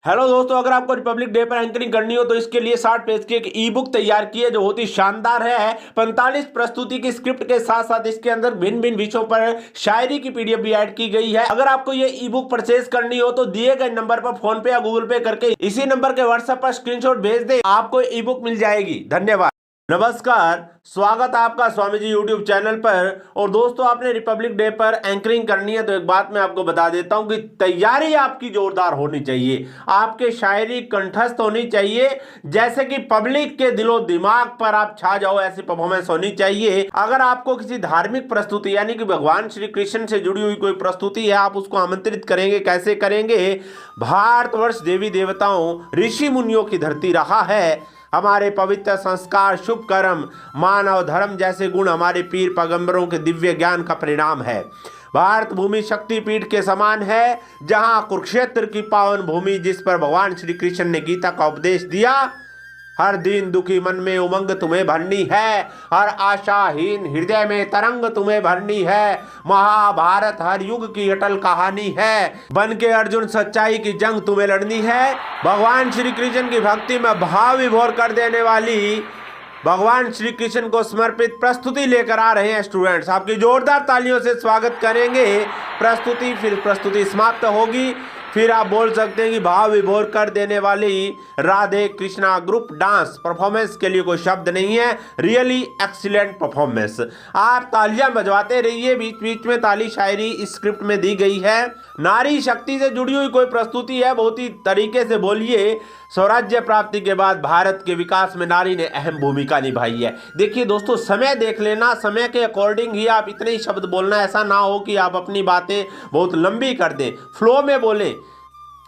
Hello दोस्तों, अगर आपको रिपब्लिक डे पर एंकरिंग करनी हो तो इसके लिए 60 पेज की एक ई बुक तैयार की है जो बहुत ही शानदार है। 45 प्रस्तुति की स्क्रिप्ट के साथ साथ इसके अंदर भिन्न भिन्न विषयों पर शायरी की पीडीएफ भी ऐड की गई है। अगर आपको ये ई बुक परचेज करनी हो तो दिए गए नंबर पर फोन पे या गूगल पे करके इसी नंबर के व्हाट्सएप पर स्क्रीनशॉट भेज दे, आपको ई बुक मिल जाएगी। धन्यवाद। नमस्कार, स्वागत है आपका स्वामी जी यूट्यूब चैनल पर। और दोस्तों, आपने रिपब्लिक डे पर एंकरिंग करनी है तो एक बात मैं आपको बता देता हूं कि तैयारी आपकी जोरदार होनी चाहिए। आपके शायरी कंठस्थ होनी चाहिए, जैसे कि पब्लिक के दिलो दिमाग पर आप छा जाओ, ऐसी परफॉर्मेंस होनी चाहिए। अगर आपको किसी धार्मिक प्रस्तुति यानी कि भगवान श्री कृष्ण से जुड़ी हुई कोई प्रस्तुति है, आप उसको आमंत्रित करेंगे। कैसे करेंगे? भारतवर्ष देवी देवताओं ऋषि मुनियों की धरती रहा है। हमारे पवित्र संस्कार, शुभ कर्म, मानव धर्म जैसे गुण हमारे पीर पैगंबरों के दिव्य ज्ञान का परिणाम है। भारत भूमि शक्तिपीठ के समान है, जहां कुरुक्षेत्र की पावन भूमि, जिस पर भगवान श्री कृष्ण ने गीता का उपदेश दिया। हर दिन दुखी मन में उमंग तुम्हें भरनी है, हर आशाहीन हृदय में तरंग तुम्हें भरनी है। महाभारत हर युग की अटल कहानी है, बन के अर्जुन सच्चाई की जंग तुम्हें लड़नी है। भगवान श्री कृष्ण की भक्ति में भाव विभोर कर देने वाली भगवान श्री कृष्ण को समर्पित प्रस्तुति लेकर आ रहे हैं स्टूडेंट्स। आपकी जोरदार तालियों से स्वागत करेंगे। प्रस्तुति समाप्त होगी, फिर आप बोल सकते हैं कि भाव विभोर कर देने वाली Radhe Krishna group dance performance के लिए कोई शब्द नहीं है। Really excellent performance. आप तालियां बजवाते रहिए, बीच बीच में ताली शायरी इस स्क्रिप्ट में दी गई है। नारी शक्ति से जुड़ी हुई कोई प्रस्तुति है, बहुत ही तरीके से बोलिए। स्वराज्य प्राप्ति के बाद भारत के विकास में नारी ने अहम भूमिका निभाई है। देखिए दोस्तों, समय देख लेना, समय के अकॉर्डिंग ही आप इतने ही शब्द बोलना। ऐसा ना हो कि आप अपनी बातें बहुत लंबी कर दें, फ्लो में बोलें।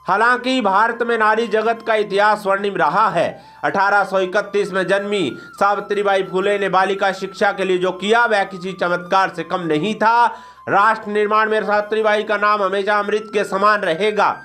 हालांकि भारत में नारी जगत का इतिहास स्वर्णिम रहा है। 1831 में जन्मी सावित्रीबाई फुले ने बालिका शिक्षा के लिए जो किया वह किसी चमत्कार से कम नहीं था। राष्ट्र निर्माण में सावित्रीबाई का नाम हमेशा अमृत के समान रहेगा।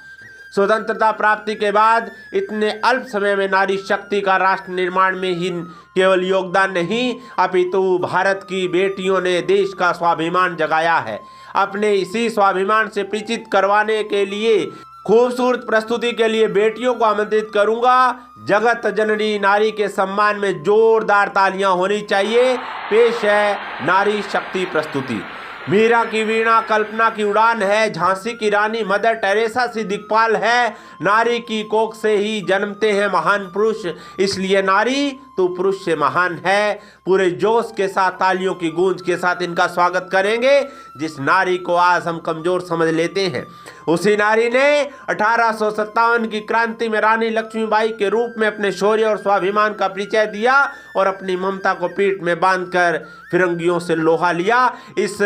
स्वतंत्रता प्राप्ति के बाद इतने अल्प समय में नारी शक्ति का राष्ट्र निर्माण में ही केवल योगदान नहीं, अपितु भारत की बेटियों ने देश का स्वाभिमान जगाया है। अपने इसी स्वाभिमान से परिचित करवाने के लिए खूबसूरत प्रस्तुति के लिए बेटियों को आमंत्रित करूंगा। जगत जननी नारी के सम्मान में जोरदार तालियां होनी चाहिए। पेश है नारी शक्ति प्रस्तुति। मीरा की वीणा कल्पना की उड़ान है, झांसी की रानी मदर टेरेसा सी दिक्पाल है। नारी की कोख से ही जन्मते हैं महान पुरुष, इसलिए नारी तो पुरुष से महान है। पूरे जोश के साथ तालियों की गूंज के साथ इनका स्वागत करेंगे। जिस नारी को आज हम कमजोर समझ लेते हैं, उसी नारी ने 1857 की क्रांति में रानी लक्ष्मीबाई के रूप में अपने शौर्य और स्वाभिमान का परिचय दिया और अपनी ममता को पीठ में बांधकर फिरंगियों से लोहा लिया। इस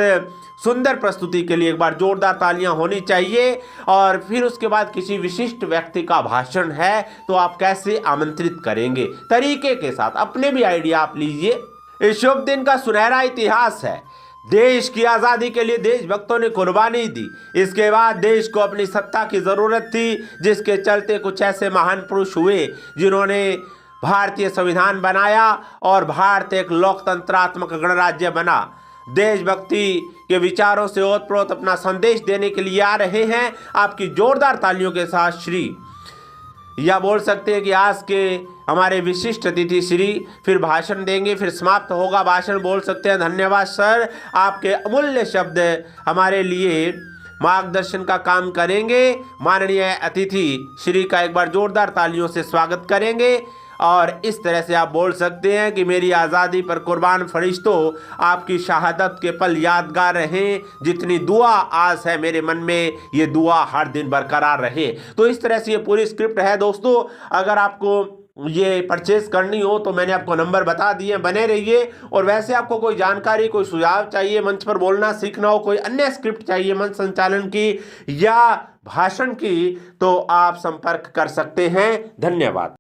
सुंदर प्रस्तुति के लिए एक बार जोरदार तालियां होनी चाहिए। और फिर उसके बाद किसी विशिष्ट व्यक्ति का भाषण है तो आप कैसे आमंत्रित करेंगे, तरीके के साथ अपने भी आइडिया आप लीजिए। इस शुभ दिन का सुनहरा इतिहास है। देश की आज़ादी के लिए देशभक्तों ने कुर्बानी दी। इसके बाद देश को अपनी सत्ता की ज़रूरत थी, जिसके चलते कुछ ऐसे महान पुरुष हुए जिन्होंने भारतीय संविधान बनाया और भारत एक लोकतंत्रात्मक गणराज्य बना। देशभक्ति के विचारों से ओतप्रोत अपना संदेश देने के लिए आ रहे हैं। आपकी जोरदार तालियों के साथ श्री, या बोल सकते हैं कि आज के हमारे विशिष्ट अतिथि श्री फिर भाषण देंगे, फिर समाप्त होगा भाषण। बोल सकते हैं धन्यवाद सर, आपके अमूल्य शब्द हमारे लिए मार्गदर्शन का काम करेंगे। माननीय अतिथि श्री का एक बार जोरदार तालियों से स्वागत करेंगे। और इस तरह से आप बोल सकते हैं कि मेरी आज़ादी पर कुर्बान फरिश्तों, आपकी शहादत के पल यादगार रहें। जितनी दुआ आस है मेरे मन में, ये दुआ हर दिन बरकरार रहे। तो इस तरह से ये पूरी स्क्रिप्ट है दोस्तों। अगर आपको ये परचेज करनी हो तो मैंने आपको नंबर बता दिए, बने रहिए। और वैसे आपको कोई जानकारी, कोई सुझाव चाहिए, मंच पर बोलना सीखना हो, कोई अन्य स्क्रिप्ट चाहिए मंच संचालन की या भाषण की, तो आप संपर्क कर सकते हैं। धन्यवाद।